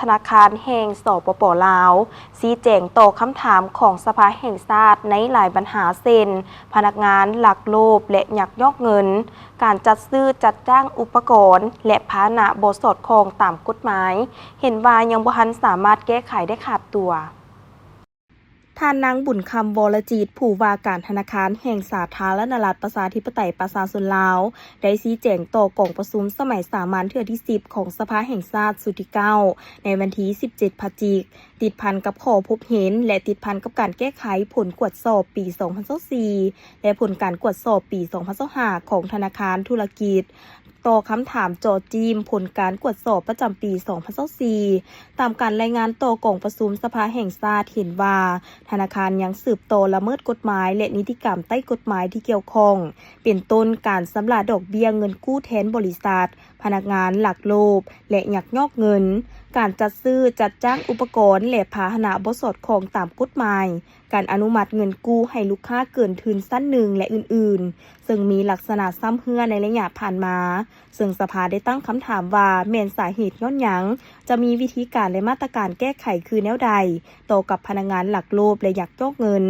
ธนาคารแห่งสปป.ลาวชี้แจงต่อคำถามของสภาแห่งชาติในหลายปัญหาเช่นพนักงานลักโลภและยักยอกเงินการจัดซื้อจัดจ้างอุปกรณ์และพาหนะบ่สอดคล้องตามกฎหมายเห็นว่ายังบ่ทันสามารถแก้ไขได้ขาดตัวท่านนางบุญคำวรจิตผู้ว่าการธนาคารแห่งสาธารณรัฐประชาธิปไตยประชาชนลาวได้ชี้แจงต่อกองประชุมสมัยสามัญเทื่อที่10ของสภาแห่งชาติสุดที่9ในวันที่17พฤศจิกายนติดพันกับข้อพบเห็นและติดพันกับการแก้ไขผลกวดสอบปี2024และผลการกวดสอบปี2025ของธนาคารธุรกิจต่อคำถามจอจีมผลการกวดสอบประจำปี2024ตามการรายงานต่อกองประชุมสภาแห่งชาติเห็นว่าธนาคารยังสืบต่อละเมิดกฎหมายและนิติกรรมใต้กฎหมายที่เกี่ยวข้องเป็นต้นการชำระดอกเบี้ยเงินกู้แทนบริษัทพนักงานลักโลภและยักยอกเงินการจัดซื้อจัดจ้างอุปกรณ์และพาหนะบ่สอดคล้องตามกฎหมายการอนุมัติเงินกู้ให้ลูกค้าเกินทุนสั้นหนึ่งและอื่นๆซึ่งมีลักษณะซ้ำเฮือในระยะผ่านมาซึ่งสภาได้ตั้งคำถามว่าแม่นสาเหตุย้อนหยังจะมีวิธีการและมาตรการแก้ไขคือแนวใดต่อกับพนักงานลักโลภและยักยอกเงิน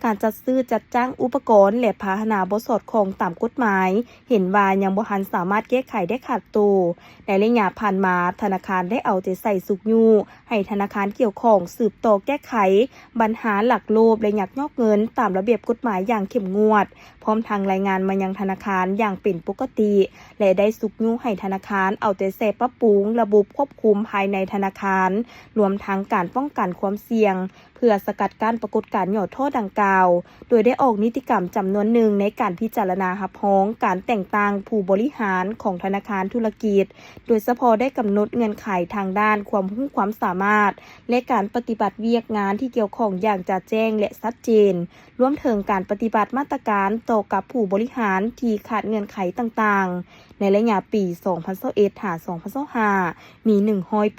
การจัดซื้อจัดจ้างอุปกรณ์และพาหนะบ่สอดคล้องตามกฎหมายเห็นว่ายังบ่ทันสามารถแก้ไขได้ขาดตัวในระยะผ่านมาธนาคารได้เอาใจใส่สุกยู่ให้ธนาคารเกี่ยวข้องสืบต่อแก้ไขปัญหาลักโลภและยักยอกเงินตามระเบียบกฎหมายอย่างเข้มงวดพร้อมทางรายงานมายังธนาคารอย่างเป็นปกติและได้สุกยู่ให้ธนาคารเอาใจใส่ปรับปรุงระบบควบคุมภายในธนาคารรวมทั้งการป้องกันความเสี่ยงเพื่อสกัดกั้นปรากฏการณ์หย่อโทษดังกล่าวโดยได้ออกนิติกรรมจำนวนหนึ่งในการพิจารณารับฟ้องการแต่งตั้งผู้บริหารของธนาคารธุรกิจโดยเฉพาะได้กำหนดเงื่อนไขทางด้านความรู้ความสามารถและการปฏิบัติเวียกงานที่เกี่ยวข้องอย่างจะแจ้งและชัดเจนรวมถึงการปฏิบัติมาตรการต่อกับผู้บริหารที่ขาดเงื่อนไขต่างๆในระยะปี2021 2025มี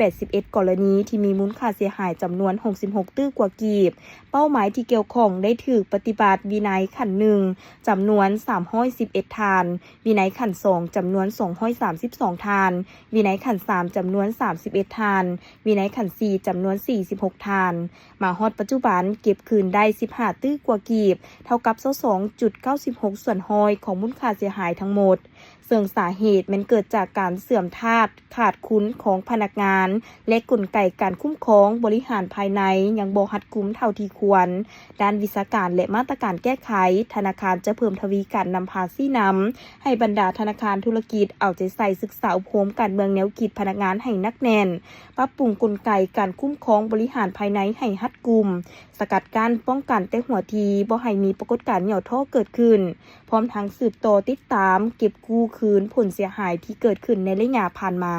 181กรณีที่มีมูลค่าเสียหายจำนวน66ตื้อกว่ากีบเป้าหมายที่เกี่ยวข้องได้ถูกปฏิบัติวินัยขั้น1จำนวน311ทานวินัยขั้น2จำนวน232ทานวินัยขั้น3จำนวน31ทานวินัยขั้น4จำนวน46ทานมาฮอดปัจจุบันเก็บคืนได้15ตื้อกว่ากีบเท่ากับ22.96 ส่วนห้อยของมูลค่าเสียหายทั้งหมดซึ่งสาเหตุมันเกิดจากการเสื่อมธาตุขาดคุณของพนักงานและกลไกการคุ้มครองบริหารภายในยังบ่รัดกุมเท่าที่ควรด้านวิชาการและมาตรการแก้ไขธนาคารจะเพิ่มทวีการนำภาษีนำให้บรรดาธนาคารธุรกิจเอาใจใส่ศึกษาอบรมการเมืองแนวคิดพนักงานให้นักแน่นปรับปรุงกลไกการคุ้มครองบริหารภายในให้รัดกุมสกัดกั้นป้องกันแต่หัวทีบ่ให้มีปรากฏการณ์หย่อท่อเกิดขึ้นพร้อมทั้งสืบต่อติดตามเก็บกู้คืนผลเสียหายที่เกิดขึ้นในระยะผ่านมา